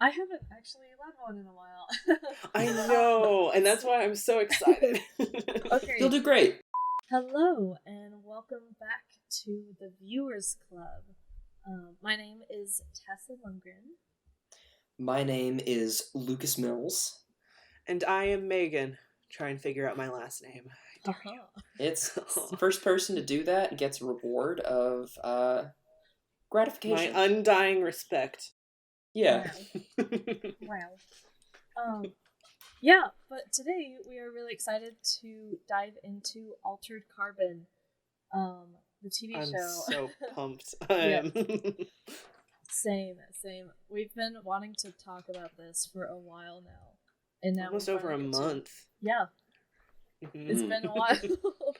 I haven't actually led one in a while. I know, and that's why I'm so excited. Okay. You'll do great. Hello, and welcome back to the Viewers Club. My name is Tessa Lundgren. My name is Lucas Mills. And I am Megan. Try and figure out my last name. It's first person to do that gets a reward of gratification. My undying respect. Yeah. Wow. Yeah, but today we are really excited to dive into Altered Carbon, the TV I'm show. so pumped. Yeah. Same. We've been wanting to talk about this for a while now. And now almost over a month. Yeah. It's been a while.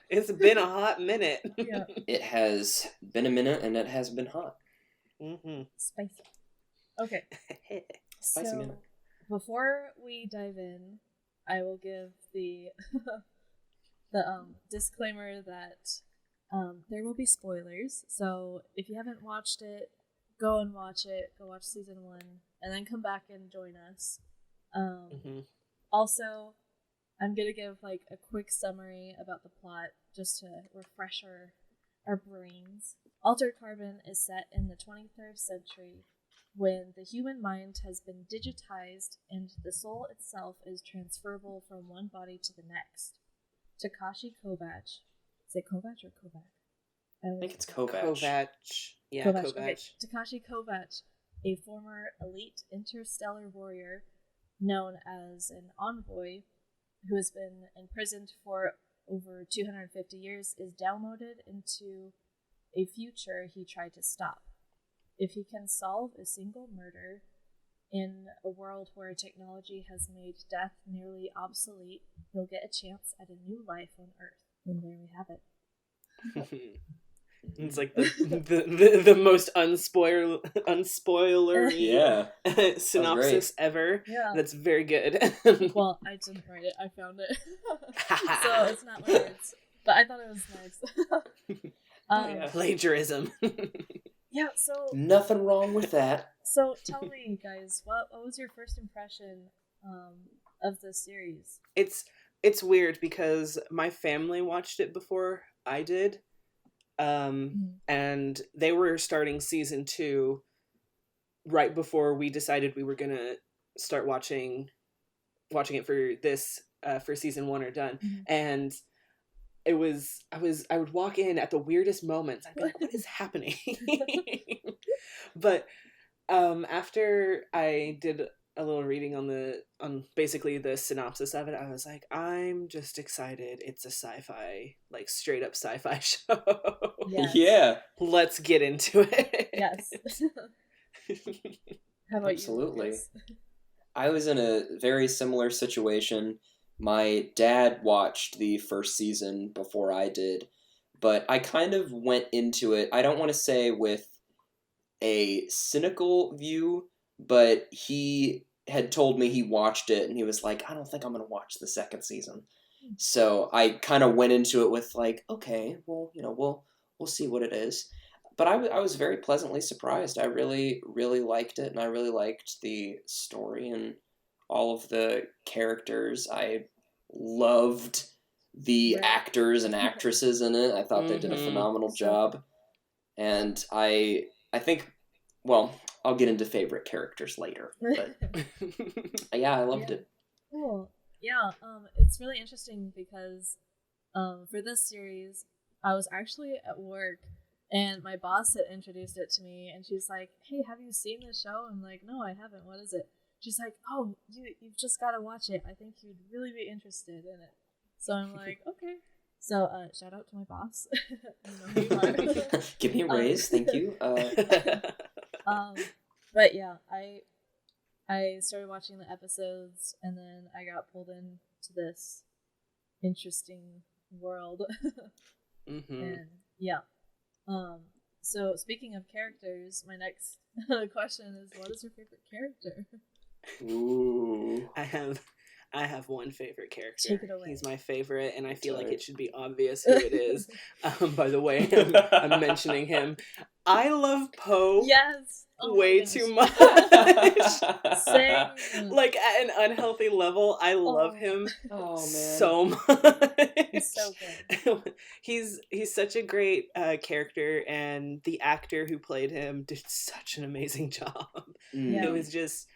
It's been a hot minute. Yeah. It has been a minute and it has been hot. Spicy. Okay. Spicy minute. Before we dive in, I will give the disclaimer that there will be spoilers. So if you haven't watched it, go and watch it. Go watch season 1, and then come back and join us. Also, I'm gonna give like a quick summary about the plot just to refresh our brains. Altered Carbon is set in the 23rd century when the human mind has been digitized and the soul itself is transferable from one body to the next. Takashi Kovacs. Is it Kovacs or Kovac? I think it's Kovacs. Kovacs. Yeah, Kovacs. Kovacs. Okay. Takashi Kovacs, a former elite interstellar warrior known as an envoy who has been imprisoned for over 250 years, is downloaded into a future he tried to stop. If he can solve a single murder in a world where technology has made death nearly obsolete, he'll get a chance at a new life on Earth. And there we have it. It's like the most unspoilery synopsis ever. Yeah. That's very good. Well, I didn't write it. I found it. So it's not my words. But I thought it was nice. Plagiarism. Yeah, so... Nothing wrong with that. So tell me, guys, what was your first impression of this series? It's weird because my family watched it before I did. And they were starting season 2 right before we decided we were gonna start watching it for this for season 1 or done. And I would walk in at the weirdest moments. I'd be like, what is happening? But after I did a little reading on basically the synopsis of it, I was like, I'm just excited. It's a sci-fi, like straight up sci-fi show. Yes. Yeah. Let's get into it. Yes. How about Absolutely. you, Lucas? I was in a very similar situation. My dad watched the first season before I did, but I kind of went into it, I don't want to say with a cynical view, but he had told me he watched it and he was like, I don't think I'm going to watch the second season. So I kind of went into it with like, okay, well, we'll see what it is. But I was very pleasantly surprised. I really, really liked it, and I really liked the story and all of the characters. I loved the actors and actresses in it. I thought they did a phenomenal job. And I think, well, I'll get into favorite characters later. But yeah, I loved it. Cool. Yeah, it's really interesting because for this series, I was actually at work and my boss had introduced it to me and she's like, hey, have you seen this show? I'm like, no, I haven't. What is it? She's like, oh, you've just got to watch it. I think you'd really be interested in it. So I'm like, okay. So shout out to my boss. You know who you are. Give me a raise, thank you. But yeah, I started watching the episodes and then I got pulled into this interesting world. And yeah. So speaking of characters, my next question is, what is your favorite character? Ooh. I I have one favorite character. Take it away. He's my favorite, and I feel like Sorry. it should be obvious who it is. By the way, I'm mentioning him. I love Poe Yes. Oh my way gosh. too much. Same. Like at an unhealthy level, I love him Oh man. so much. He's so good. He's such a great character, and the actor who played him did such an amazing job. Yeah. It was just,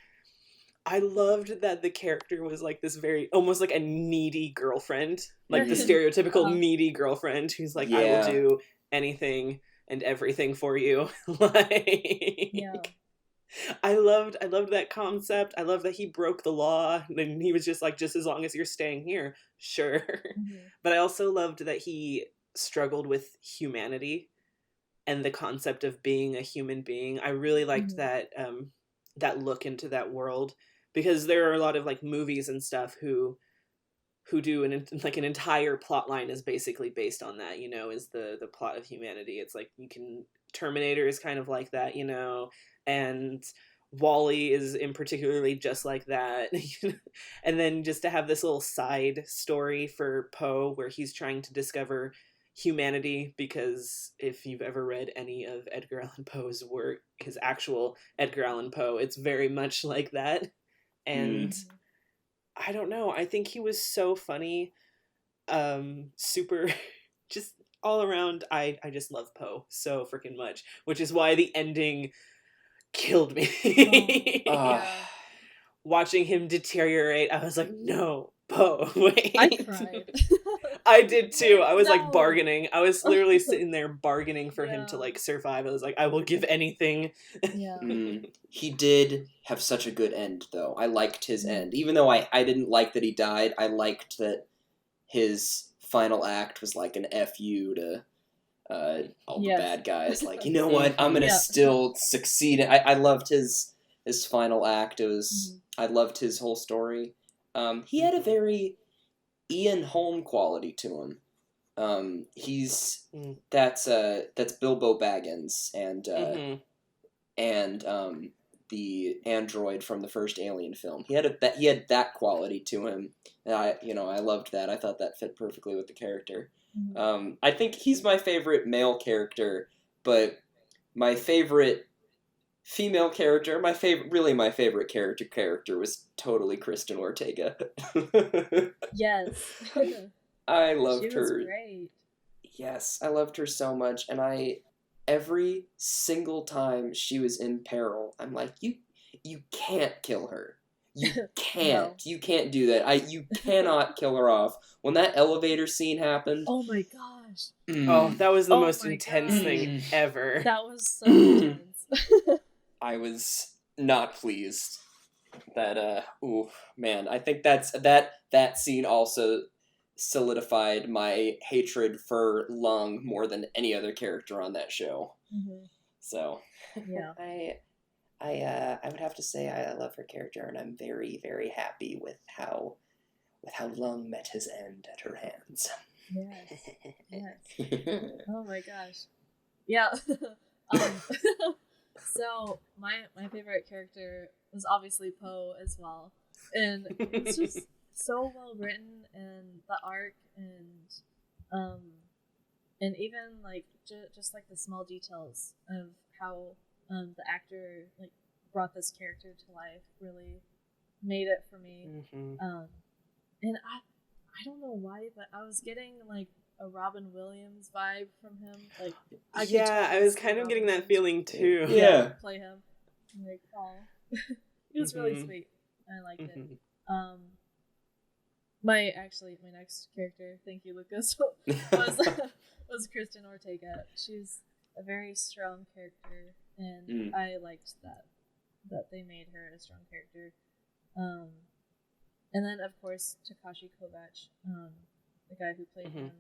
I loved that the character was like this very, almost like a needy girlfriend, like the Mhm. stereotypical needy girlfriend who's like, I Yeah. will do anything and everything for you. Like, Yeah. I loved that concept. I love that he broke the law, and he was just like, just as long as you're staying here, sure. Mhm. But I also loved that he struggled with humanity and the concept of being a human being. I really liked Mhm. that look into that world, because there are a lot of like movies and stuff who do an entire plot line is basically based on that, you know, is the plot of humanity. It's like, you can, Terminator is kind of like that, you know, and Wall-E is in particularly just like that. And then just to have this little side story for Poe where he's trying to discover humanity, because if you've ever read any of Edgar Allan Poe's work, his actual Edgar Allan Poe, it's very much like that. And Mhm. I don't know, I think he was so funny, super just all around. I just love Poe so freaking much, which is why the ending killed me. Yeah. Watching him deteriorate, I was like, no, Poe, wait. I cried. I did too. I was No. like bargaining. I was literally sitting there bargaining for him to Yeah. like survive. I was like, I will give anything. Yeah. He did have such a good end, though. I liked his Mhm. end. Even though I didn't like that he died, I liked that his final act was like an FU to all Yes. the bad guys. Like, you know what? I'm gonna Yeah. still succeed. I loved his final act. It was Mhm. I loved his whole story. He had a very Ian Holm quality to him. He's Mm. that's Bilbo Baggins Mhm. and the android from the first Alien film. He had that quality to him. And I loved that. I thought that fit perfectly with the character. Mhm. I think he's my favorite male character, but my favorite female character, my favorite character was totally Kristen Ortega. Yes. I She loved was her. great. Yes, I loved her so much, and every single time she was in peril, I'm like, you can't kill her. You can't. No. You can't do that. You cannot kill her off. When that elevator scene happened, Oh my gosh. Oh, that was the Oh most my intense gosh. thing ever. That was so intense. I was not pleased. That ooh man, I think that scene also solidified my hatred for Lung more than any other character on that show. Mhm. So Yeah. I would have to say I love her character, and I'm very, very happy with how Lung met his end at her hands. Yes. Yes. Oh my gosh. Yeah. um, so my favorite character was obviously Poe as well, and it's just so well written, and the arc, and even like just like the small details of how the actor like brought this character to life really made it for me. Mhm. And I don't know why, but I was getting like a Robin Williams vibe from him. Like, could Yeah, I totally was see kind of Robin getting that Williams feeling too. Yeah. play him. I'm like, oh, he was really Mhm. sweet. I liked it. Mhm. My next character, thank you, Lucas, was Kristen Ortega. She's a very strong character, and I liked that they made her a strong character. And then of course Takashi Kovacs, the guy who played him.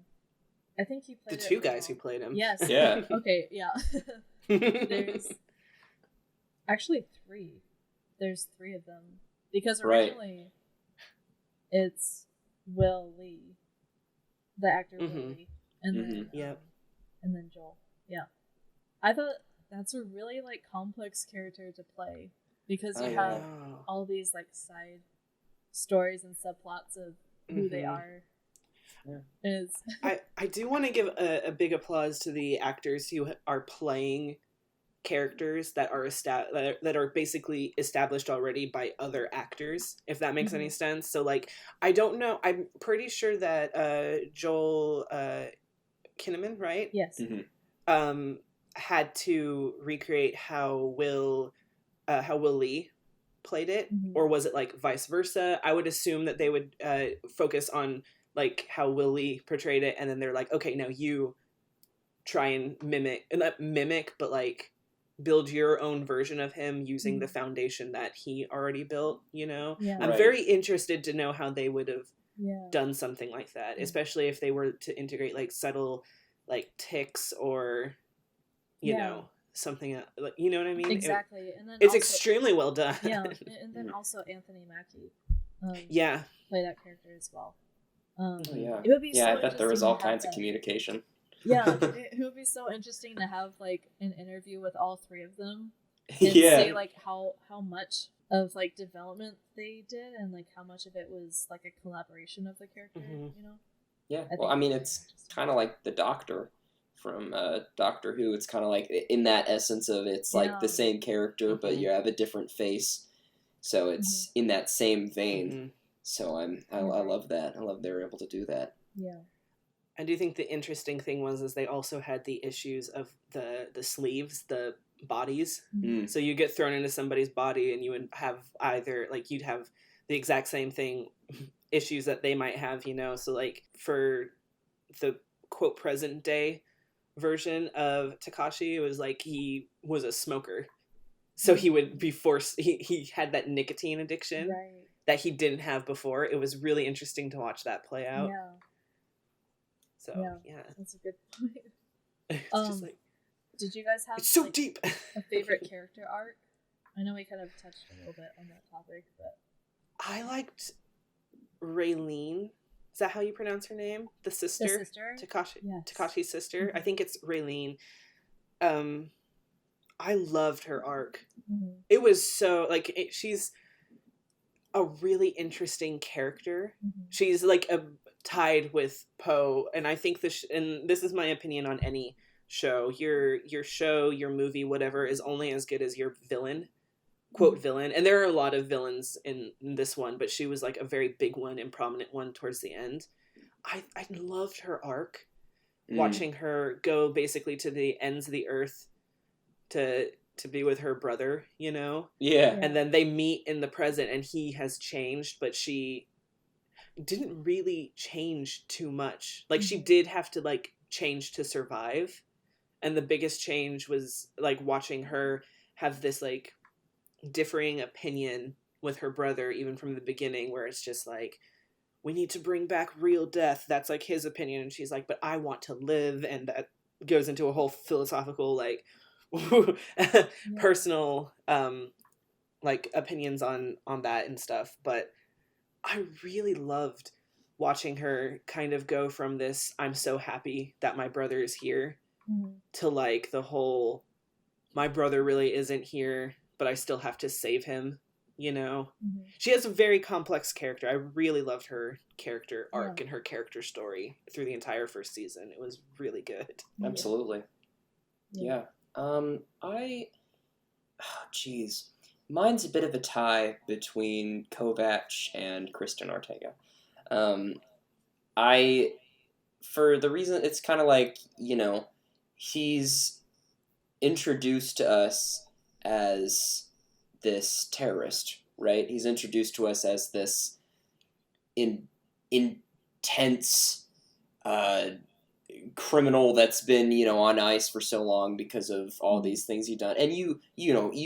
I think he played The it two guys well. who played him. Yes. Yeah. Okay. Yeah. There's actually three. There's three of them because Right. originally it's Will Lee, the actor Will Mhm. Lee, and then Yep. and then Joel. Yeah, I thought that's a really like complex character to play because you Oh, have yeah. all these like side stories and subplots of who they Mhm. are Yeah. is. I do want to give a big applause to the actors who are playing characters that are that are basically established already by other actors, if that makes any sense. So like, I don't know, I'm pretty sure that Joel Kinnaman, right? Yes. Had to recreate how Will Lee played it, or was it like vice versa? I would assume that they would focus on like how Will Lee portrayed it, and then they're like, okay, now you try and not mimic, but like build your own version of him using the foundation that he already built, you know? Yeah. I'm Right. very interested to know how they would have Yeah. done something like that, especially if they were to integrate like subtle like tics or you know something like, you know what I mean? Exactly. And then it's also, extremely well done. Yeah, and then also Anthony Mackie Yeah. play that character as well. Oh, yeah. It would be Yeah, so I bet there was interesting all to have kinds of that. communication. Yeah, it would be so interesting to have like an interview with all three of them and Yeah. see like how much of like development they did and like how much of it was like a collaboration of the character, you know? Yeah. I Well, think I mean, that'd be it's interesting. kind of like the Doctor from Doctor Who. It's kind of like in that essence of it's like the Yeah. same character, but Mhm. you have a different face. So it's in that same vein. Mhm. So I love that. I love they were able to do that. Yeah. I do think the interesting thing was they also had the issues of the sleeves, the bodies. Mm. So you get thrown into somebody's body and you would have either like you'd have the exact same thing issues that they might have, you know. So like for the quote present day version of Takashi, it was like he was a smoker. So he would be forced he had that nicotine addiction Right. that he didn't have before. It was really interesting to watch that play out. Yeah. So yeah. That's a good point. It's just like, did you guys have it's so like, deep. a favorite character arc? I know we kind of touched a little bit on that topic, but I liked Raylene. Is that how you pronounce her name? The sister? the sister? Yes. Takashi's sister. Mhm. I think it's Raylene. I loved her arc. Mhm. It was so like she's a really interesting character. Mhm. She's like tied with Poe, and I think and this is my opinion on any show. Your show, your movie, whatever, is only as good as your villain, quote villain. And there are a lot of villains in this one, but she was like a very big one and prominent one towards the end. I loved her arc, watching her go basically to the ends of the earth to be with her brother, you know? Yeah. And then they meet in the present and he has changed, but she didn't really change too much. Like she did have to like change to survive. And the biggest change was like watching her have this like differing opinion with her brother even from the beginning, where it's just like, we need to bring back real death. That's like his opinion. And she's like, but I want to live. And that goes into a whole philosophical like personal like opinions on that and stuff. But I really loved watching her kind of go from this I'm so happy that my brother is here to like the whole my brother really isn't here, but I still have to save him, you know. She has a very complex character. I really loved her character arc and her character story through the entire first season. It was really good. Absolutely. Yeah. Mine's a bit of a tie between Kovacs and Kristen Ortega. For the reason, it's kind of like, you know, he's introduced to us as this terrorist, right? He's introduced to us as this intense criminal that's been, you know, on ice for so long because of all these things he's done. And you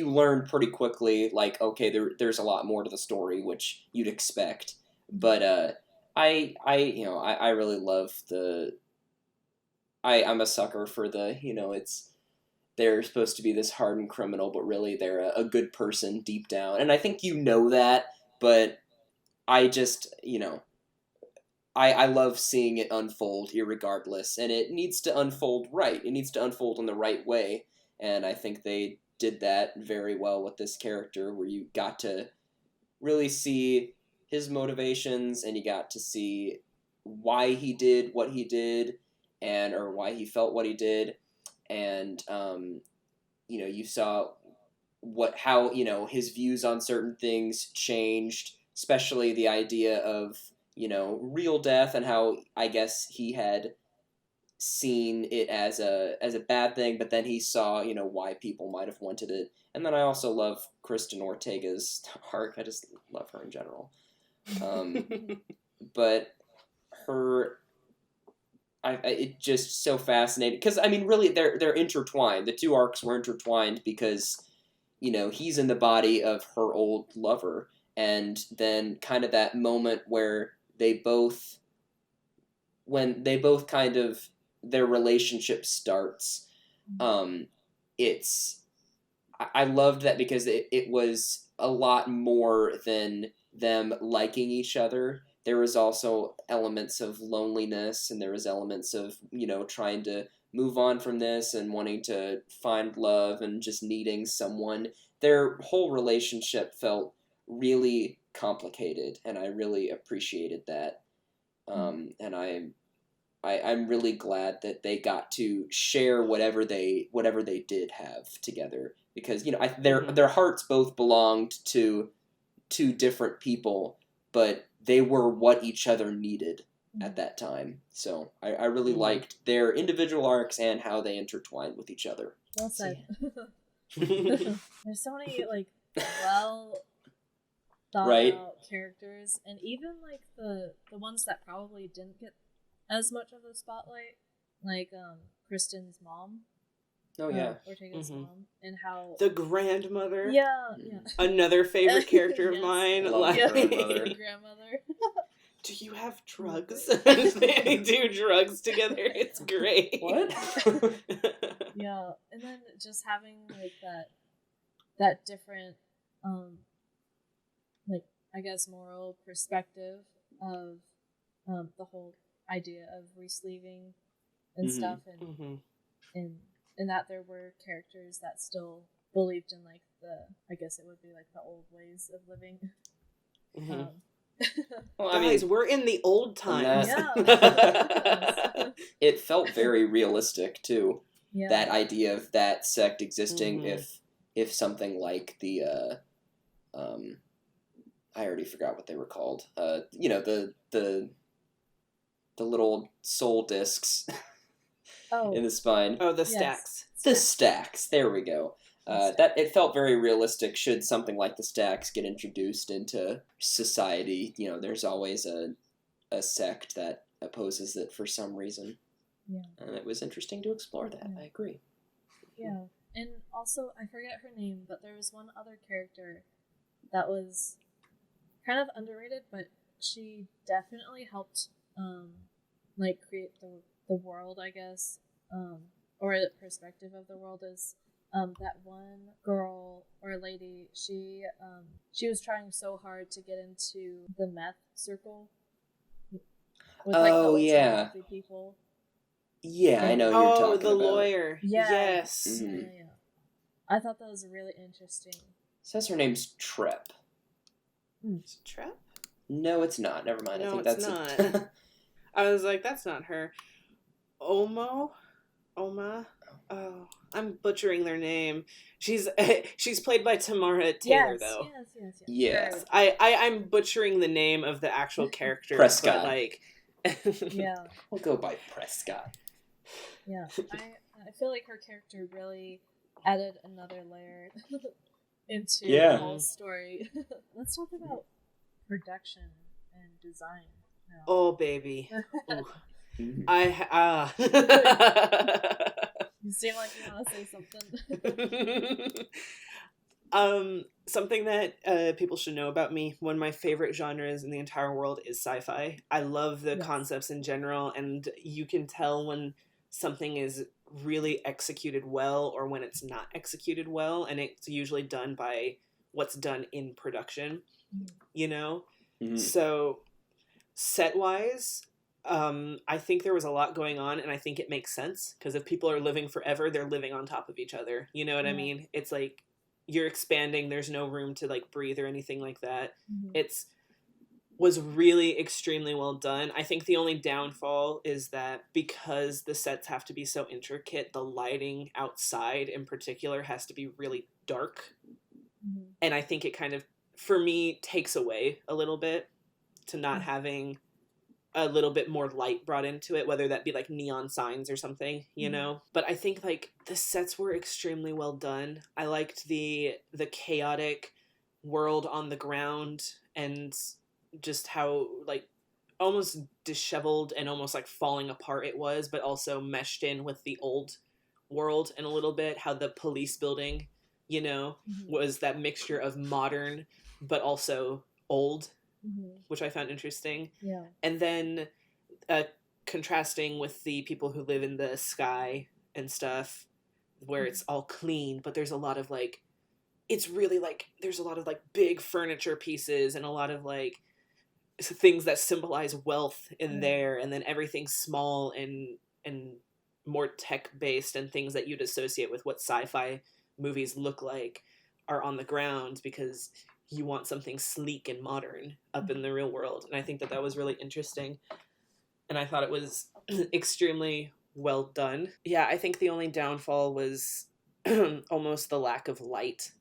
learn pretty quickly, like, okay, there's a lot more to the story, which you'd expect. But I really love I'm a sucker for the, you know, they're supposed to be this hardened criminal, but really they're a good person deep down. And I think you know that, but I just, you know, I love seeing it unfold irregardless, and it needs to unfold right. It needs to unfold in the right way, and I think they did that very well with this character, where you got to really see his motivations, and you got to see why he did what he did, or why he felt what he did, and you saw how his views on certain things changed, especially the idea of real death, and how I guess he had seen it as a bad thing, but then he saw why people might have wanted it. And then I also love Kristen Ortega's arc. I just love her in general. But her, it just so fascinating because I mean, really, they're intertwined. The two arcs were intertwined because he's in the body of her old lover, and then kind of that moment where when they both kind of their relationship starts. I loved that because it was a lot more than them liking each other. There was also elements of loneliness, and there was elements of trying to move on from this and wanting to find love and just needing someone. Their whole relationship felt really complicated, and I really appreciated that. And I'm really glad that they got to share whatever they did have together, because their hearts both belonged to two different people, but they were what each other needed at that time. So I really liked their individual arcs and how they intertwined with each other. Well said. There's so many well thought out characters, and even the ones that probably didn't get as much of the spotlight, like Kristen's mom. Oh yeah, Ortega's mom, and how the grandmother. Yeah. Another favorite character of mine. Love grandmother. Grandmother. Do you have drugs? They do drugs together. It's great. What? Yeah, and then just having that different, I guess moral perspective of the whole idea of resleeving and stuff, and that there were characters that still believed in I guess it would be the old ways of living. Well, Guys, we're in the old times. It felt very realistic too. Yeah. That idea of that sect existing, if something like the I already forgot what they were called. The little soul discs in the spine. Oh, the stacks. The stacks. There we go. That it felt very realistic. Should something like the stacks get introduced into society, there's always a sect that opposes it for some reason. Yeah. And it was interesting to explore that. I agree. Yeah. And also, I forget her name, but there was one other character that was kind of underrated, but she definitely helped create the world, I guess, or the perspective of the world is that one girl or lady. She was trying so hard to get into the meth circle with the people. Yeah, I know who you're talking the about. lawyer. Yeah. Yes. Mm-hmm. Yeah. I thought that was really interesting. Says her name's Trep. Is it Trep? No, it's not. Never mind. No, I think it's that's not. I was like, that's not her. Oma? Oh, I'm butchering their name. She's played by Tamara Taylor, though. Yes. I'm butchering the name of the actual character. Prescott. But Yeah. We'll go by Prescott. Yeah. I feel like her character really added another layer into the whole story. Let's talk about production and design now. Oh, baby. Mm-hmm. You seem like you want to say something. Something that people should know about me, one of my favorite genres in the entire world is sci-fi. I love the concepts in general, and you can tell when something is really executed well or when it's not executed well, and it's usually done by what's done in production, So set-wise, I think there was a lot going on, and I think it makes sense, because if people are living forever, they're living on top of each other. You know what I mean? It's like you're expanding, there's no room to breathe or anything like that. It's was really extremely well done. I think the only downfall is that because the sets have to be so intricate, the lighting outside in particular has to be really dark. Mm-hmm. And I think it kind of, for me, takes away a little bit to not Mm-hmm. having a little bit more light brought into it, whether that be like neon signs or something, you Mm-hmm. know? But I think like the sets were extremely well done. I liked the chaotic world on the ground and just how like almost disheveled and almost like falling apart it was, but also meshed in with the old world in a little bit. How the police building, you know, Mm-hmm. was that mixture of modern but also old, Mm-hmm. which I found interesting. Yeah. And then contrasting with the people who live in the sky and stuff, where it's all clean, but there's a lot of like, it's really like, there's a lot of like big furniture pieces and a lot of like things that symbolize wealth in there, and then everything's small and more tech based, and things that you'd associate with what sci-fi movies look like are on the ground because you want something sleek and modern up in the real world. And I think that was really interesting, and I thought it was extremely well done. Yeah, I think the only downfall was almost the lack of light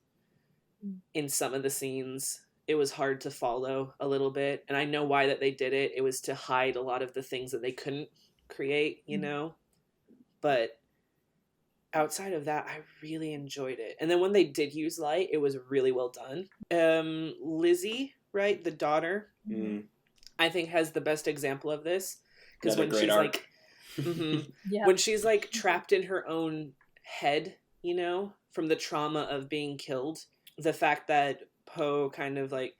in some of the scenes. It was hard to follow a little bit, and I know why that they did it. It was to hide a lot of the things that they couldn't create, you know? But outside of that, I really enjoyed it. And then when they did use light, it was really well done. Lizzie, right, the daughter, I think has the best example of this, because when she's like when she's like trapped in her own head, you know, from the trauma of being killed, the fact that Poe kind of like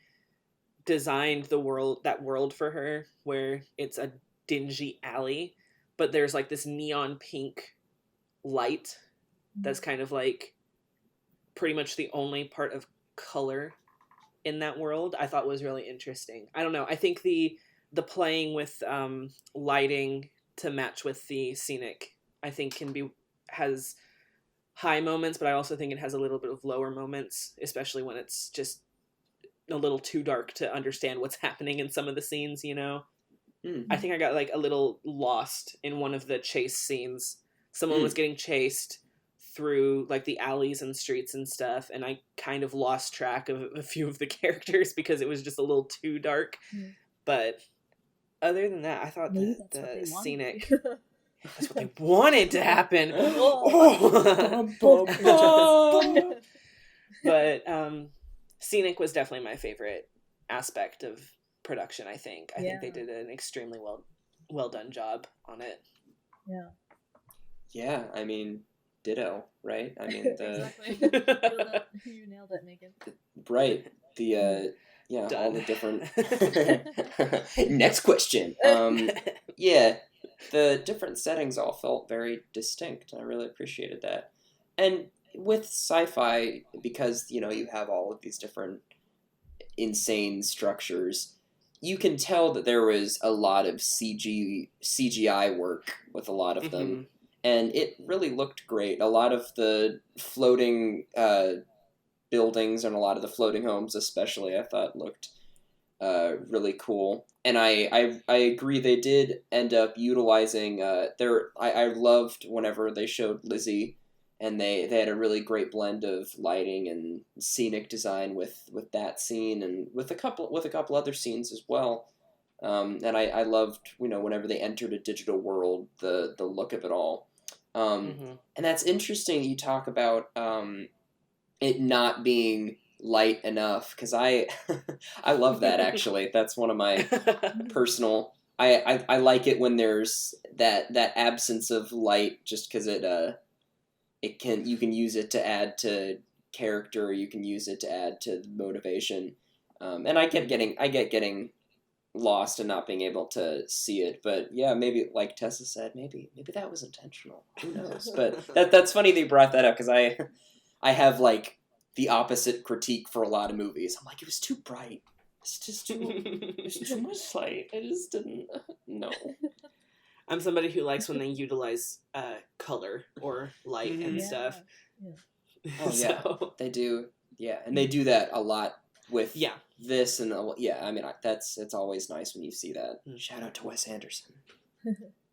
designed that world for her, where it's a dingy alley, but there's like this neon pink light that's kind of like pretty much the only part of color in that world, I thought was really interesting. I don't know. I think the playing with lighting to match with the scenic, I think has high moments, but I also think it has a little bit of lower moments, especially when it's just a little too dark to understand what's happening in some of the scenes, you know? I think I got like a little lost in one of the chase scenes. Someone was getting chased through like the alleys and streets and stuff, and I kind of lost track of a few of the characters because it was just a little too dark. But other than that, I thought the scenic that's what they wanted to happen. But scenic was definitely my favorite aspect of production. I think they did an extremely well done job on it. Yeah, I mean, ditto, right? I mean, exactly. You nailed it, Megan. Right. The Done. all the different. Next question. Yeah, the different settings all felt very distinct. I really appreciated that. And with sci-fi, because you have all of these different insane structures, you can tell that there was a lot of CGI work with a lot of them. And it really looked great. A lot of the floating buildings and a lot of the floating homes especially, I thought looked really cool. And I agree, they did end up utilizing I loved whenever they showed Lizzie, and they had a really great blend of lighting and scenic design with that scene, and with a couple other scenes as well. And I loved, whenever they entered a digital world, the look of it all. And that's interesting you talk about it not being light enough, because I love that, actually. That's one of my personal... I like it when there's that absence of light, just because you can use it to add to character, you can use it to add to motivation. And I get getting lost and not being able to see it, but yeah, maybe like Tessa said, maybe that was intentional. Who knows? But that's funny that you brought that up, because I have like the opposite critique for a lot of movies. I'm like, it was too bright. It's just too much light. I just didn't know. I'm somebody who likes when they utilize color or light and stuff. Oh yeah, they do. Yeah, and they do that a lot with Yeah. this and yeah, I mean it's always nice when you see that. Mm. Shout out to Wes Anderson.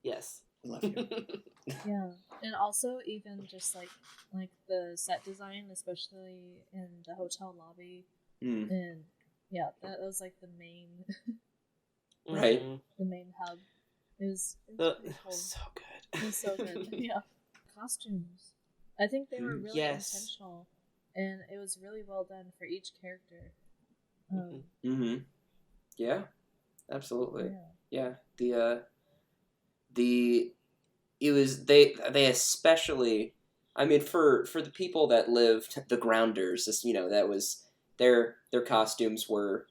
Yes. We love you. Yeah, and also even just like the set design, especially in the hotel lobby, Mm. and yeah, that was like the main Right. the main hub. It was pretty cool. So good. It was so good. Yeah, costumes. I think they were really Yes. intentional, and it was really well done for each character. Mm-hmm. Yeah, absolutely. Yeah. Yeah. It was they especially, I mean, for the people that lived, the grounders, just, that was their costumes were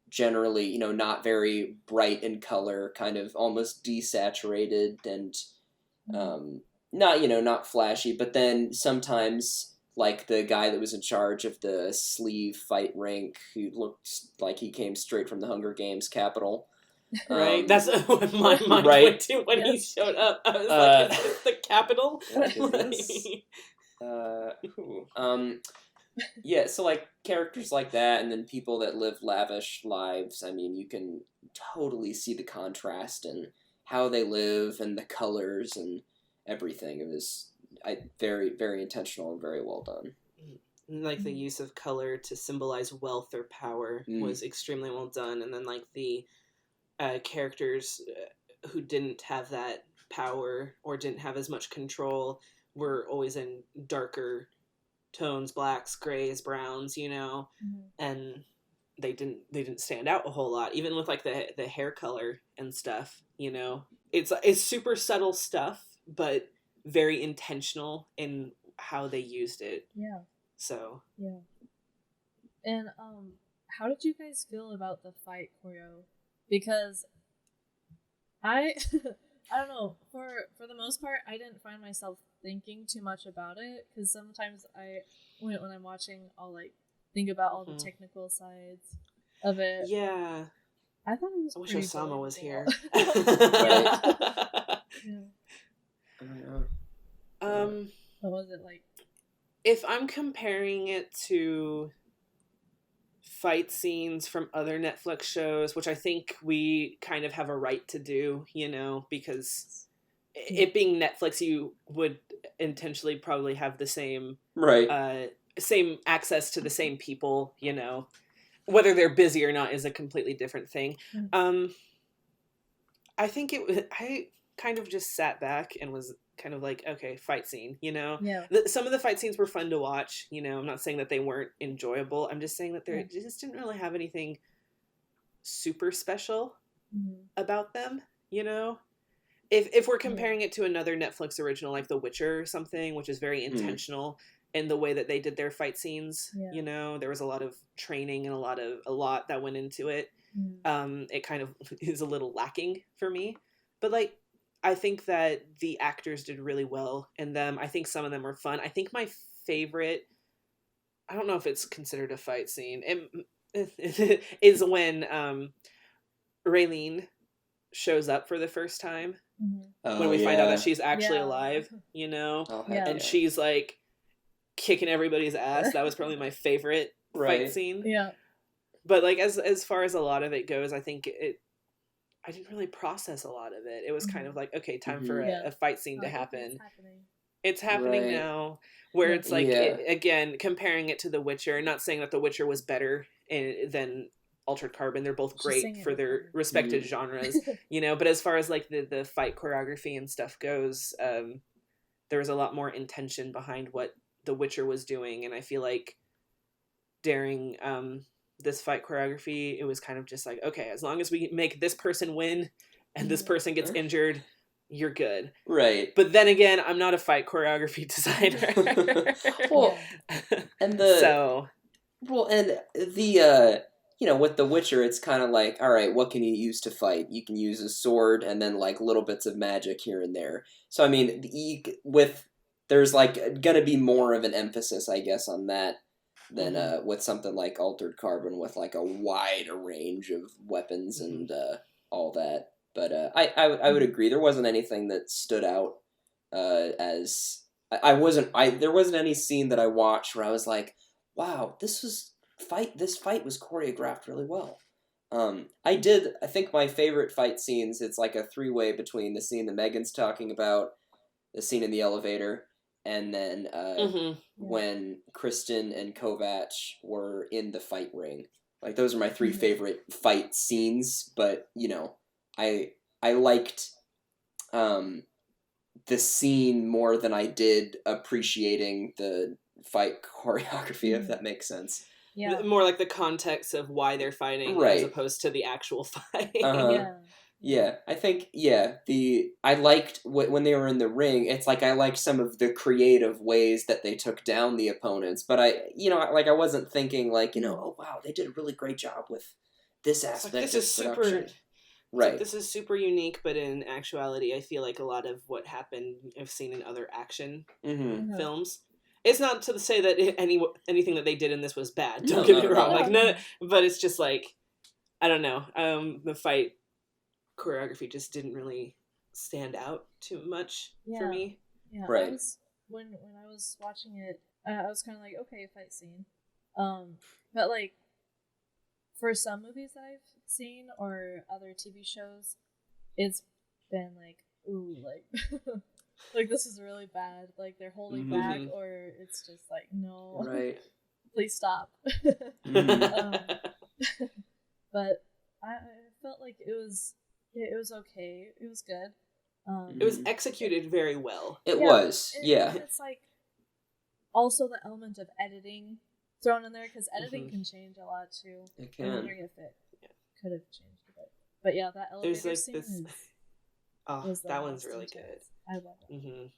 generally, not very bright in color, kind of almost desaturated and not flashy, but then sometimes like the guy that was in charge of the sleeve fight rank, who looked like he came straight from the Hunger Games capital. Right, that's what my mind right. went to when he showed up. I was like, "Is this the capital?" What is this? Yeah, so like characters like that, and then people that live lavish lives. I mean, you can totally see the contrast in how they live and the colors and everything. It was very, very intentional and very well done. Like the use of color to symbolize wealth or power was extremely well done, and then like the characters who didn't have that power or didn't have as much control were always in darker tones, blacks, grays, browns, and they didn't stand out a whole lot, even with like the hair color and stuff. It's super subtle stuff, but very intentional in how they used it. Yeah. So yeah. And how did you guys feel about the fight choreo? Because I don't know, for the most part I didn't find myself thinking too much about it, because sometimes when I'm watching, I'll like think about all the technical sides of it. Yeah, I thought it was. I wish pretty Osama was here. What was it like? If I'm comparing it to fight scenes from other Netflix shows, which I think we kind of have a right to do, because it being Netflix, you would intentionally probably have the same same access to the same people, whether they're busy or not is a completely different thing. I think I kind of just sat back and was kind of like, okay, fight scene, Yeah. Some of the fight scenes were fun to watch, I'm not saying that they weren't enjoyable. I'm just saying that they just didn't really have anything super special about them, If we're comparing it to another Netflix original like The Witcher or something, which is very intentional in the way that they did their fight scenes, there was a lot of training and a lot that went into it. It kind of is a little lacking for me, but like I think that the actors did really well in them. I think some of them were fun. I think my favorite, I don't know if it's considered a fight scene, is when Raylene shows up for the first time. When we find out that she's actually alive, and she's like kicking everybody's ass. That was probably my favorite fight scene. Yeah. But like as far as a lot of it goes, I think I didn't really process a lot of it. It was kind of like, okay, time for a fight scene to happen. It's happening now. Where it's like, again, comparing it to The Witcher, not saying that The Witcher was better than Altered Carbon. They're both great for their respective genres, but as far as like the fight choreography and stuff goes, there was a lot more intention behind what The Witcher was doing. And I feel like during this fight choreography, it was kind of just like, okay, as long as we make this person win and this person gets injured, you're good. Right. But then again, I'm not a fight choreography designer. and with The Witcher, it's kind of like, all right, what can you use to fight? You can use a sword and then like little bits of magic here and there. So I mean, there's like gonna be more of an emphasis, I guess, on that than with something like Altered Carbon with like a wide range of weapons and all that. But I would agree, there wasn't anything that stood out there wasn't any scene that I watched where I was like, wow, this was this fight was choreographed really well. I think my favorite fight scenes, it's like a three-way between the scene that Megan's talking about, the scene in the elevator, and then when Kristen and Kovac were in the fight ring. Like, those are my three favorite fight scenes, but, you know, I liked the scene more than I did appreciating the fight choreography, if that makes sense. Yeah. More like the context of why they're fighting, Right. as opposed to the actual fight. Yeah, I think, I liked when they were in the ring, it's like I liked some of the creative ways that they took down the opponents, but I wasn't thinking like, oh wow, they did a really great job with this aspect this of is production. super, right. This is super unique, but in actuality, I feel like a lot of what happened I've seen in other action films. It's not to say that anything that they did in this was bad. Don't get me wrong. But it's just like, I don't know. The fight choreography just didn't really stand out too much for me. Yeah, right. When I was watching it, I was kind of like, okay, fight scene. But like, for some movies that I've seen or other TV shows, it's been like, ooh, like, like this is really bad. Like they're holding back, or it's just like, no, right, please stop. But I felt like it was okay. It was good. It was executed very well. It was. It's like also the element of editing thrown in there, because editing can change a lot too. It can. I'm wondering if it could have changed a bit. But yeah, that elevator like scene this. That one's really good. I love it.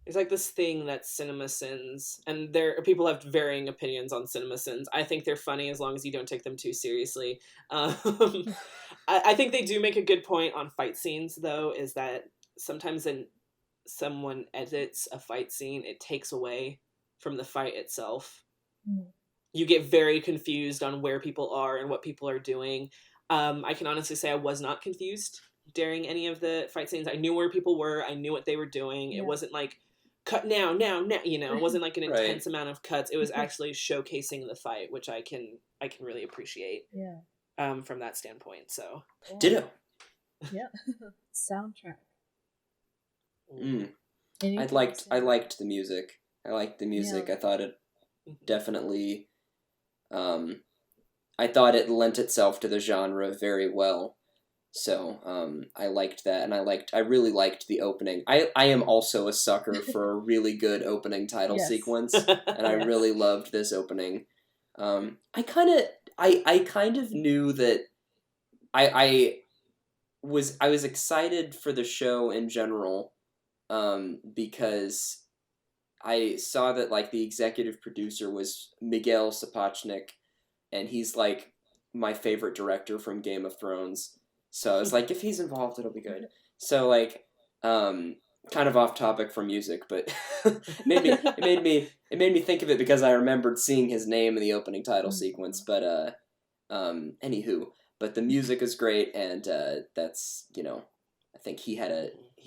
It's like this thing that CinemaSins, and people have varying opinions on CinemaSins. I think they're funny as long as you don't take them too seriously. I think they do make a good point on fight scenes, though, is that sometimes when someone edits a fight scene, it takes away from the fight itself. You get very confused on where people are and what people are doing. I can honestly say I was not confused during any of the fight scenes. I knew where people were. I knew what they were doing. It wasn't like, cut now, it wasn't like an intense amount of cuts. It was actually showcasing the fight, which I can really appreciate. From that standpoint. So ditto. Yeah. Soundtrack. I liked the music. I liked the music. I thought it definitely I thought it lent itself to the genre very well. So I liked that, and I really liked the opening. I am also a sucker for a really good opening title sequence, and I really loved this opening. I kind of knew that I was excited for the show in general, because I saw that like the executive producer was Miguel Sapochnik, and he's like my favorite director from Game of Thrones. So I was like, if he's involved, it'll be good. So like, kind of off topic from music, but it made me think of it because I remembered seeing his name in the opening title sequence. But anywho, but the music is great, and that's I think he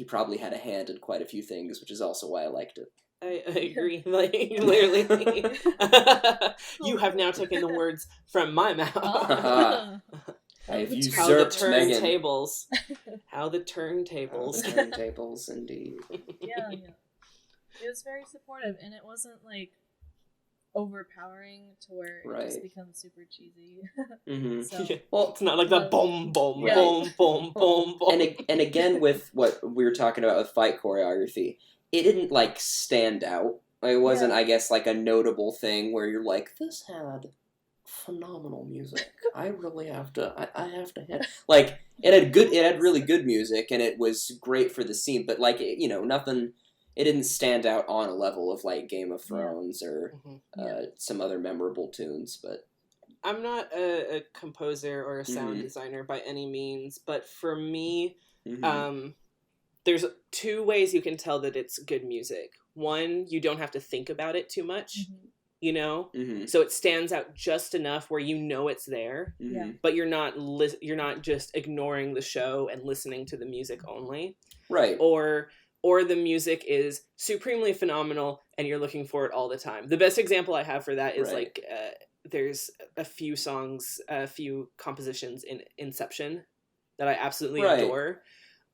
probably had a hand in quite a few things, which is also why I liked it. I agree. Like, clearly, you have now taken the words from my mouth. I've usurped Megan. How the turntables. Turntables, indeed. Yeah. It was very supportive, and it wasn't like overpowering to where it just becomes super cheesy. So, well, it's not like that boom, boom, boom, boom, boom, boom. And again, with what we were talking about with fight choreography, it didn't like stand out. It wasn't, I guess, like a notable thing where you're like, this had phenomenal music. I really have to. I have to hit. Like it had really good music, and it was great for the scene. But like nothing. It didn't stand out on a level of like Game of Thrones or some other memorable tunes. But I'm not a composer or a sound designer by any means. But for me, there's two ways you can tell that it's good music. One, you don't have to think about it too much. So it stands out just enough where it's there, but you're not just ignoring the show and listening to the music only, right? Or the music is supremely phenomenal and you're looking for it all the time. The best example I have for that is like there's a few songs, a few compositions in Inception that I absolutely Right. adore.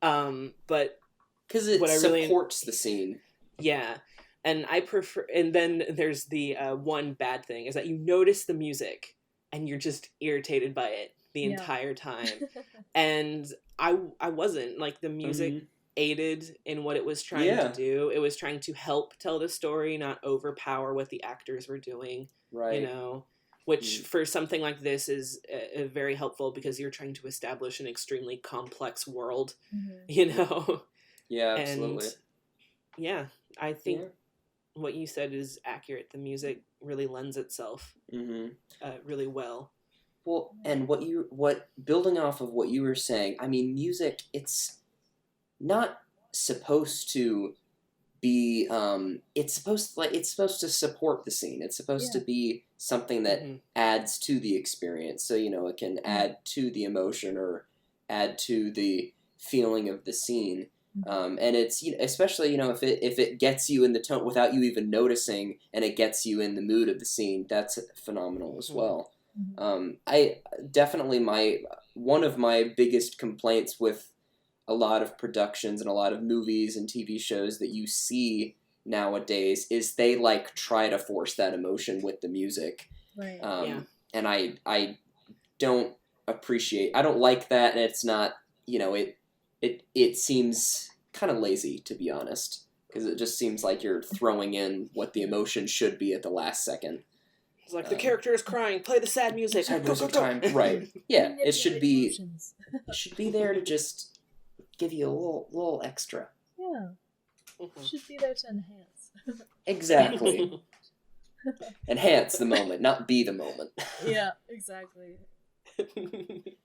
But because it what I really- supports the scene. yeah, and I prefer. And then there's the one bad thing is that you notice the music and you're just irritated by it the Yeah. entire time. And I wasn't like the music Mhm. aided in what it was trying Yeah. to do. It was trying to help tell the story, not overpower what the actors were doing. Right. You know, which Mm. for something like this is very helpful because you're trying to establish an extremely complex world. Mhm. You know, Yeah, absolutely. and yeah, I think Yeah. what you said is accurate. The music really lends itself Mm-hmm. really well. Well, and what building off of what you were saying, I mean, music, it's not supposed to be it's supposed to support the scene. It's supposed to be something that Mhm. adds to the experience. So, it can add to the emotion or add to the feeling of the scene. And it's especially if it gets you in the tone without you even noticing, and it gets you in the mood of the scene, that's phenomenal as Mhm. well. Mhm. I definitely one of my biggest complaints with a lot of productions and a lot of movies and TV shows that you see nowadays is they try to force that emotion with the music. Right. Yeah. And I don't I don't like that, and it's not, it seems kind of lazy, to be honest, because it just seems like you're throwing in what the emotion should be at the last second. It's like the character is crying. Play the sad music. Sad Go, music go, go. time, right? Yeah, it should Manipulate be. emotions. It should be there to just give you a little extra. Yeah. Mhm. Should be there to enhance. Exactly. Enhance the moment, not be the moment. Yeah, exactly.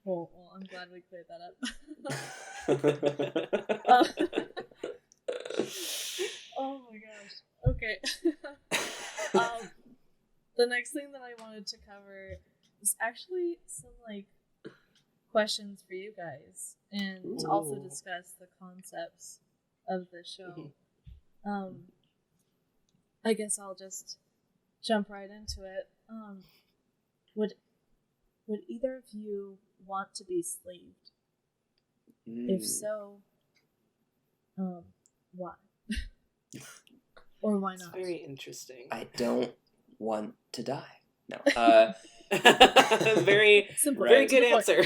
Well, I'm glad we cleared that up. Oh my gosh. Okay. The next thing that I wanted to cover is actually some questions for you guys, and to also Ooh. discuss the concepts of the show. I guess I'll just jump right into it. Would either of you want to be slaved? If so, why? Or why It's not? very interesting. I don't want to die. No. Very, Simple. very Right. good answer.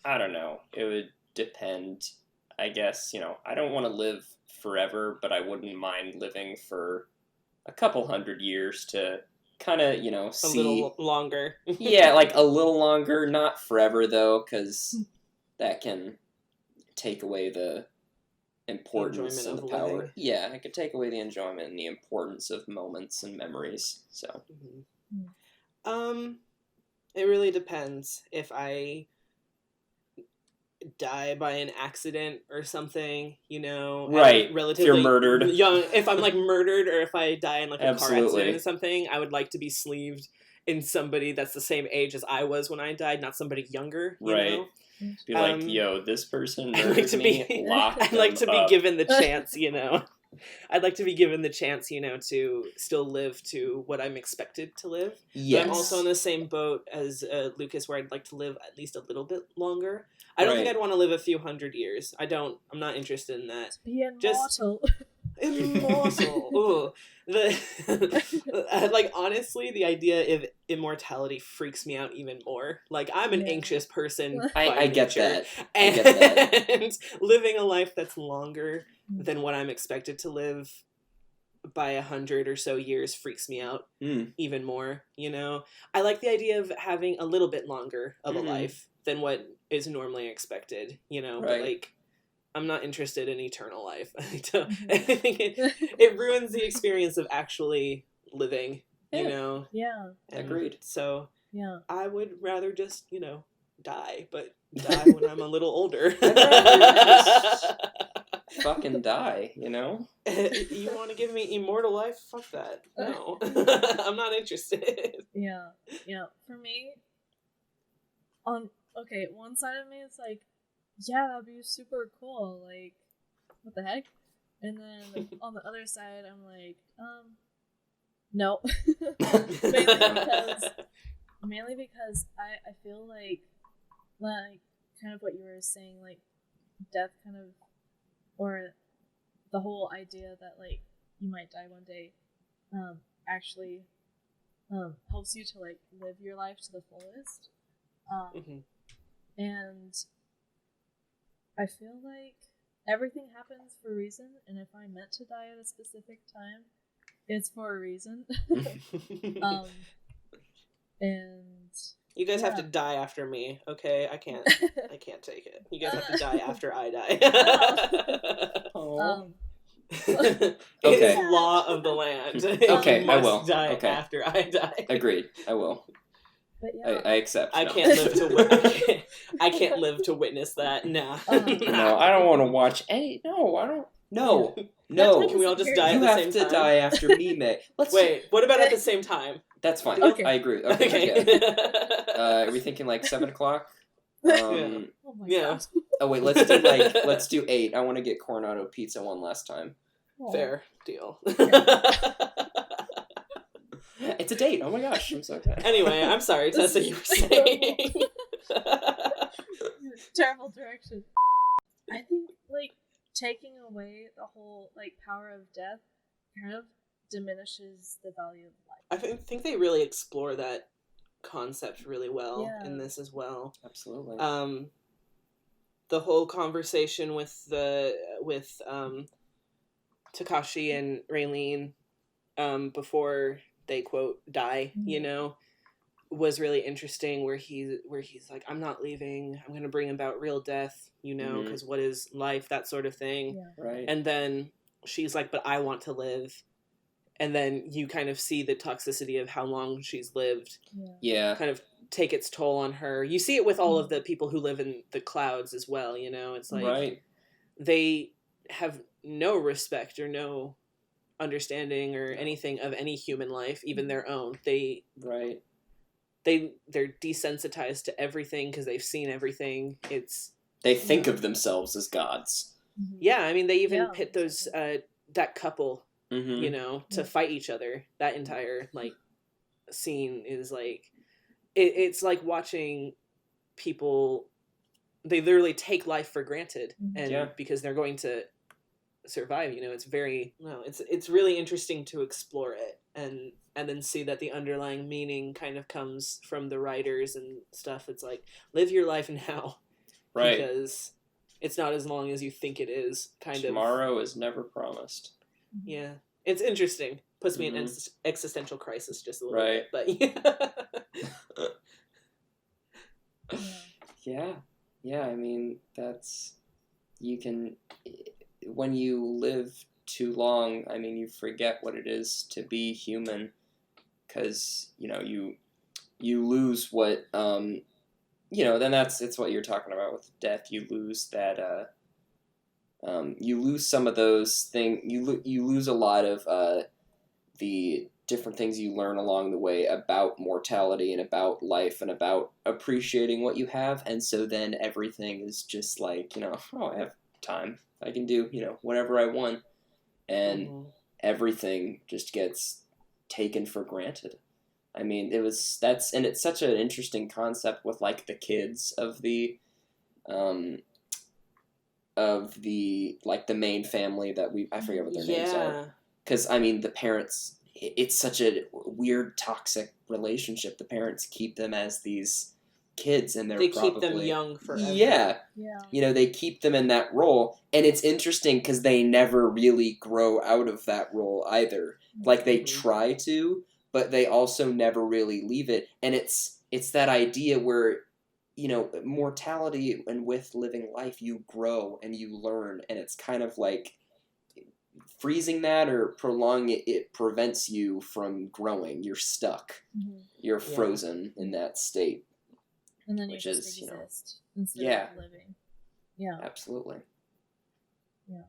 I don't know. It would depend. I guess, I don't want to live forever, but I wouldn't mind living for a couple hundred years to kind of, a see. little longer. Yeah, a little longer, not forever though, because that can take away the importance enjoyment and of the power. living. Yeah, it could take away the enjoyment and the importance of moments and memories. So, It really depends. If I die by an accident or something, right, relatively if you're murdered. young, if I'm murdered, or if I die in a car Absolutely. accident or something, I would like to be sleeved in somebody that's the same age as I was when I died, not somebody younger. Right. know? Be yo, this person I'd murdered like to me. be. Lock I'd like to them be up. given the chance. I'd like to be given the chance, to still live to what I'm expected to live. Yes. But I'm also in the same boat as Lucas, where I'd like to live at least a little bit longer. I don't think Right. I'd want to live a few hundred years. I'm not interested in that. Be immortal. Just- Immortal. Ooh. Honestly, the idea of immortality freaks me out even more. I'm an Yeah. anxious person. I by get nature. that. And get living a life that's longer than what I'm expected to live by 100 or so years freaks me out even more. I like the idea of having a little bit longer of a life than what is normally expected. But Right. I'm not interested in eternal life. I think it ruins the experience of actually living. Yeah. And Agreed. So Yeah. I would rather just die, but die when I'm a little older. Fucking die, You want to give me immortal life? Fuck that. No. I'm not interested. Yeah. For me, one side of me is yeah, that'd be super cool. What the heck? And then on the other side, I'm No. mainly because I feel like kind of what you were saying, like death kind of, or the whole idea that like you might die one day, actually helps you to like live your life to the fullest. And I feel like everything happens for a reason, and if I'm meant to die at a specific time, it's for a reason. And you guys have to die after me, okay? I can't take it. You guys have to die after I die. Okay. It's law of the land. Okay, You I must will. die Okay. after I die. Agreed. I will. But yeah, I accept. I no. can't live to I can't live to witness that. Nah. No, I don't want to watch any. No, I don't. No, no. Can we all just die You at the have same to time? die after me, May. Let's Wait, what about at the same time? That's fine. Okay. I agree. Okay. Yeah. Are we thinking like 7 o'clock? oh my yeah. god. Oh wait, let's do 8. I want to get Coronado pizza one last time. Oh. Fair deal. It's a date. Oh my gosh, I'm so excited. Anyway, I'm sorry, Tessa, you were saying. Terrible direction. I think like taking away the whole like power of death kind of diminishes the value of life. I think they really explore that concept really well in this as well. Absolutely. The whole conversation with Takashi and Raylene before they quote die, you know, was really interesting. Where he's like, I'm not leaving. I'm gonna bring about real death, you know, because what is life? That sort of thing. Yeah. Right. And then she's like, but I want to live. And then you kind of see the toxicity of how long she's lived. Yeah. Kind of take its toll on her. You see it with all of the people who live in the clouds as well, you know? It's like Right. they have no respect or no understanding or anything of any human life, even their own. They're desensitized to everything because they've seen everything. They think of themselves as gods. Yeah, I mean they even pit those that couple, Mm-hmm. you know, to fight each other. That entire like scene is like it's like watching people. They literally take life for granted, and because they're going to survive, you know, it's really interesting to explore it and then see that the underlying meaning kind of comes from the writers and stuff. It's like, live your life now, Right? Because it's not as long as you think it is. Tomorrow is never promised. Yeah, it's interesting. Puts me in an existential crisis just a little Right. bit, but Yeah. I mean, when you live too long, I mean, you forget what it is to be human, because you know you lose what you know. Then it's what you're talking about with death. You lose that. You lose some of those things. You lose a lot of the different things you learn along the way about mortality and about life and about appreciating what you have. And so then everything is just like, you know, oh, I have time. I can do, you know, whatever I want. And everything just gets taken for granted. I mean, and it's such an interesting concept with like the kids of the like the main family that I forget what their names are. Because I mean, the parents, it's such a weird, toxic relationship. The parents keep them as these kids, and they keep them young forever. Yeah. You know, they keep them in that role, and it's interesting because they never really grow out of that role either. Like they try to, but they also never really leave it. And it's that idea where, you know, mortality and with living life, you grow and you learn, and it's kind of like freezing that or prolonging it prevents you from growing. You're stuck. You're frozen in that state. And then you which just is, exist instead of living. Yeah. Absolutely. Yeah.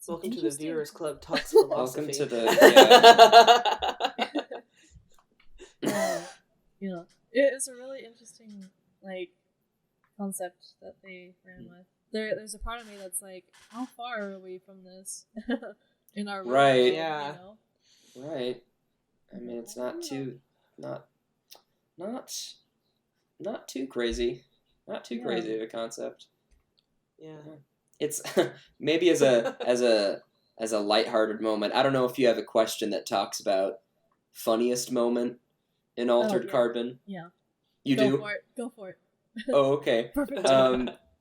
Welcome to the Viewers Club Talks Philosophy. Welcome to the Yeah. It's a really interesting like concept that they ran with. There's a part of me that's like, how far are we from this in our Right. world, you know? Right. I mean, it's not too not not too crazy. Not too crazy of a concept. Yeah. It's maybe as a lighthearted moment. I don't know if you have a question that talks about funniest moment in Altered Carbon. Yeah. You Go do? for it. Go for it. Oh, okay. Perfect.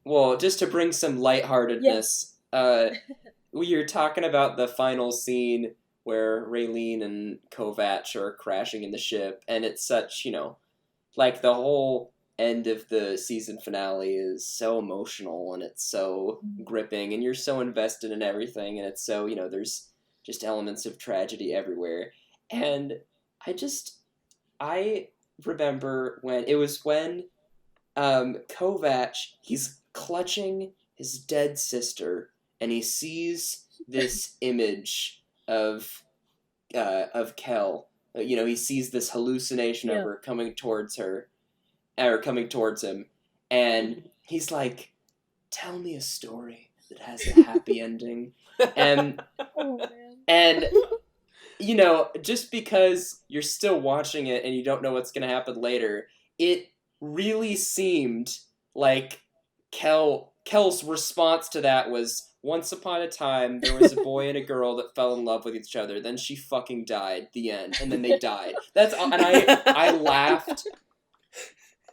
Well, just to bring some lightheartedness, we were talking about the final scene where Raylene and Kovac are crashing in the ship, and it's such, like the whole end of the season finale is so emotional and it's so gripping and you're so invested in everything and it's so, there's just elements of tragedy everywhere. And I remember when Kovac, he's clutching his dead sister and he sees this image of Kel. He sees this hallucination of her coming towards him, and he's like, "Tell me a story that has a happy ending." And and just because you're still watching it and you don't know what's gonna happen later, it really seemed like Kel's response to that was, once upon a time, there was a boy and a girl that fell in love with each other. Then she fucking died. The end. And then they died. And I laughed.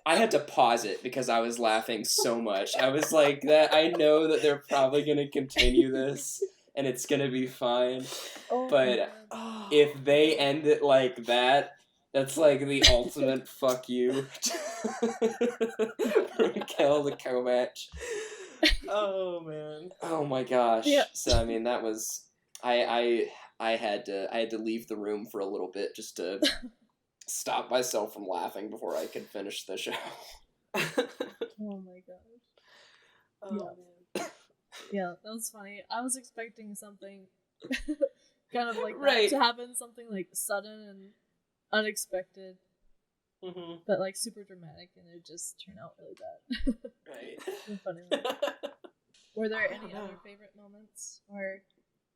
I had to pause it because I was laughing so much. I was like, that. I know that they're probably going to continue this, and it's going to be fine. But if they end it like that, that's like the ultimate fuck you from Kel to Kovac. Oh man. Oh my gosh. Yeah. So I mean that was I had to leave the room for a little bit just to stop myself from laughing before I could finish the show. Oh my gosh. Oh, man. Yeah, that was funny. I was expecting something kind of like Right. that to happen, something like sudden and unexpected, but like super dramatic, and it just turned out really bad. Right. Funny. Were there any other favorite moments, or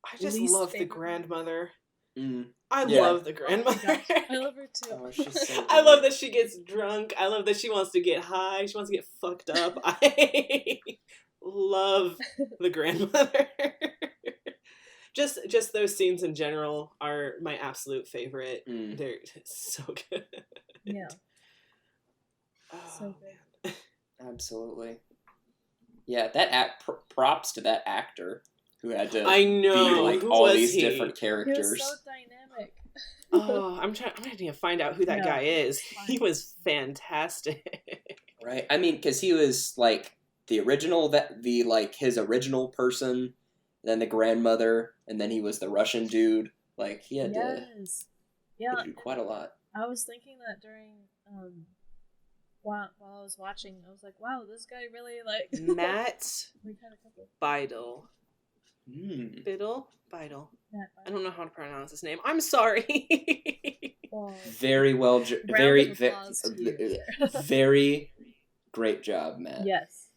I just least love the favorite grandmother. Mm. I Yeah. love the grandmother. I love her too. Oh, she's so I love that she gets drunk. I love that she wants to get high. She wants to get fucked up. I love the grandmother. Just those scenes in general are my absolute favorite. Mm. They're so good. Yeah. Oh, So good. man. Absolutely. Yeah, props to that actor who had to I know. be like Who all was these he? different He was characters. so dynamic. Oh, I'm trying to find out who that guy is. He was fantastic. Right. I mean, because he was like the original, his original person, then the grandmother, and then he was the Russian dude. Like he had to do quite a lot. I was thinking that during while I was watching, I was like, wow, this guy really like Matt Bidel. Biddle? Bidel. I don't know how to pronounce his name. I'm sorry. Very well, very great job, Matt. Yes.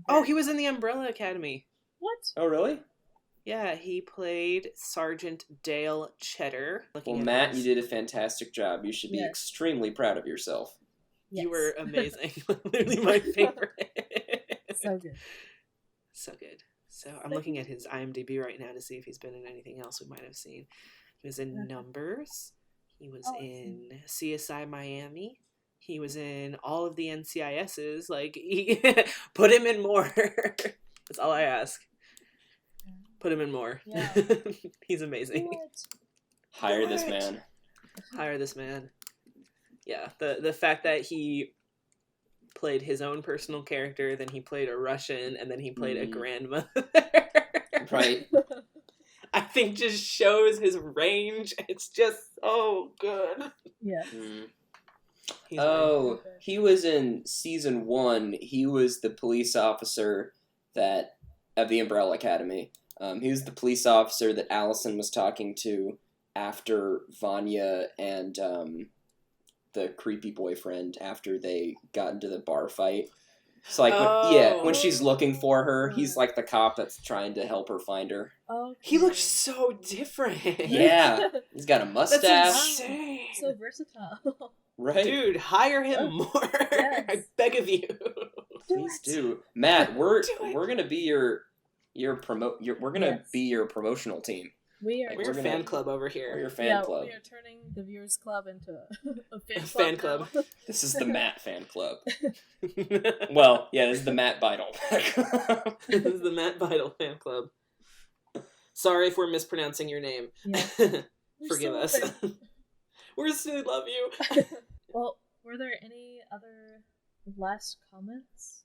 Oh, he was in the Umbrella Academy. What? Oh, really? Yeah, he played Sergeant Dale Cheddar. Well, Matt, you did a fantastic job. You should be extremely proud of yourself. Yes. You were amazing. Literally my favorite. So good. So good. So I'm looking at his IMDb right now to see if he's been in anything else we might have seen. He was in Numbers. He was in CSI Miami. He was in all of the NCISs. Like, put him in more. That's all I ask. Put him in more. Yeah. He's amazing. Hire this man. Hire this man. Yeah, the fact that he played his own personal character, then he played a Russian, and then he played a grandmother. Right. I think just shows his range. It's just so good. Yeah. He was in season 1. He was the police officer of the Umbrella Academy. He was the police officer that Allison was talking to after Vanya and the creepy boyfriend, after they got into the bar fight. It's like, when Oh. she's looking for her, he's like the cop that's trying to help her find her. Okay. He looks so different. Yeah, he's got a That's mustache, insane. So versatile. right? Dude, hire him more. Yes. I beg of you. Please do, Matt. We're Do it. gonna be your we're gonna Yes. be your promotional team. We are. Like, We're we're a gonna- fan club over We're here. your fan club. We are turning the Viewers Club into a fan club. Fan club. now. This is the Matt fan club. Well, yeah, this is the Matt Beidle fan club. This is the Matt Beidle fan club. Sorry if we're mispronouncing your name. Yeah. Forgive so us. open. We still love you. Well, were there any other last comments?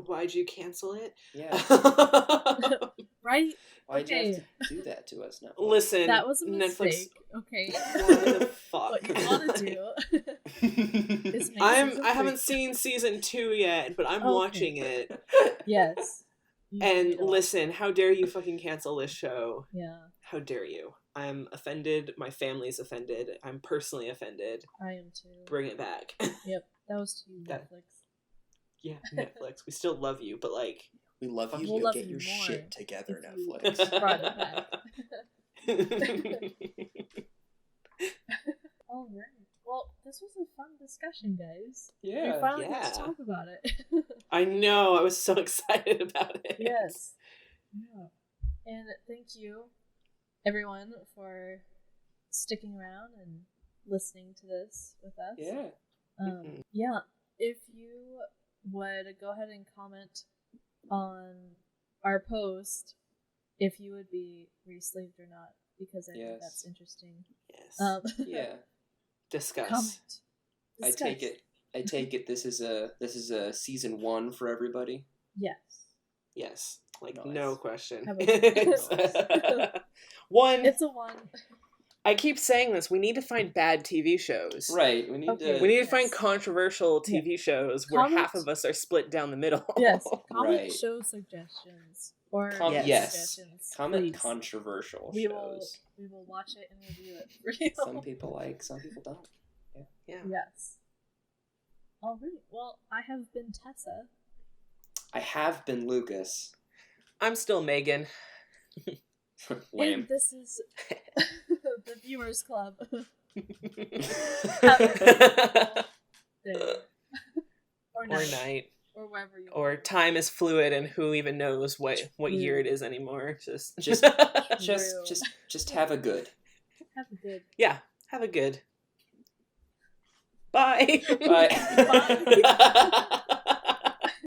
Why'd you cancel it? Yeah, Right? why'd you have Okay. to do that to us, Netflix? Listen, That was a Netflix. mistake. Okay. What the fuck? What you want to do is make season I haven't 3. seen season 2 yet, but I'm Okay. watching it. Yes. You And need to watch listen, how dare you fucking cancel this show? it. Yeah, How dare you? I'm offended. My family's offended. I'm personally offended. I am too. Bring it back. Yep, that was to you, That- Netflix. Yeah, Netflix. We still love you, but like. We love you. We'll You'll love get you your more shit together, if you- Netflix. Brought it All right. Well, this was a fun discussion, guys. Yeah. we finally got yeah. to talk about it. I know. I was so excited about it. Yes. Yeah. And thank you, everyone, for sticking around and listening to this with us. Yeah. Yeah. If you would go ahead and comment on our post if you would be re-sleeved or not, because I think Yes. that's interesting. Yes. Yeah. Discuss. Comment. I take it. I take it. This is a season 1 for everybody. Yes. Yes. Like, Nice. no question. How about- It's- One, It's a 1. I keep saying this, we need to find bad TV shows. Right. We need Okay. to. We need to Yes. find controversial TV shows where Comment- half of us are split down the middle. Yes. Comment Right. show suggestions or Yes. Yes. suggestions. comment please. controversial We will shows. we will watch it and review it for you. Some people like. Some people don't. Yeah. Yes. All right. Well, I have been Tessa. I have been Lucas. I'm still Megan. Lame. And this is the Viewers Club. Day. Or Or night. night. Or wherever you Or are. time is fluid and who even knows what year True. it is anymore. Just Just- True. Just have a good. Have a good. yeah, have a good. Bye. Bye. Bye.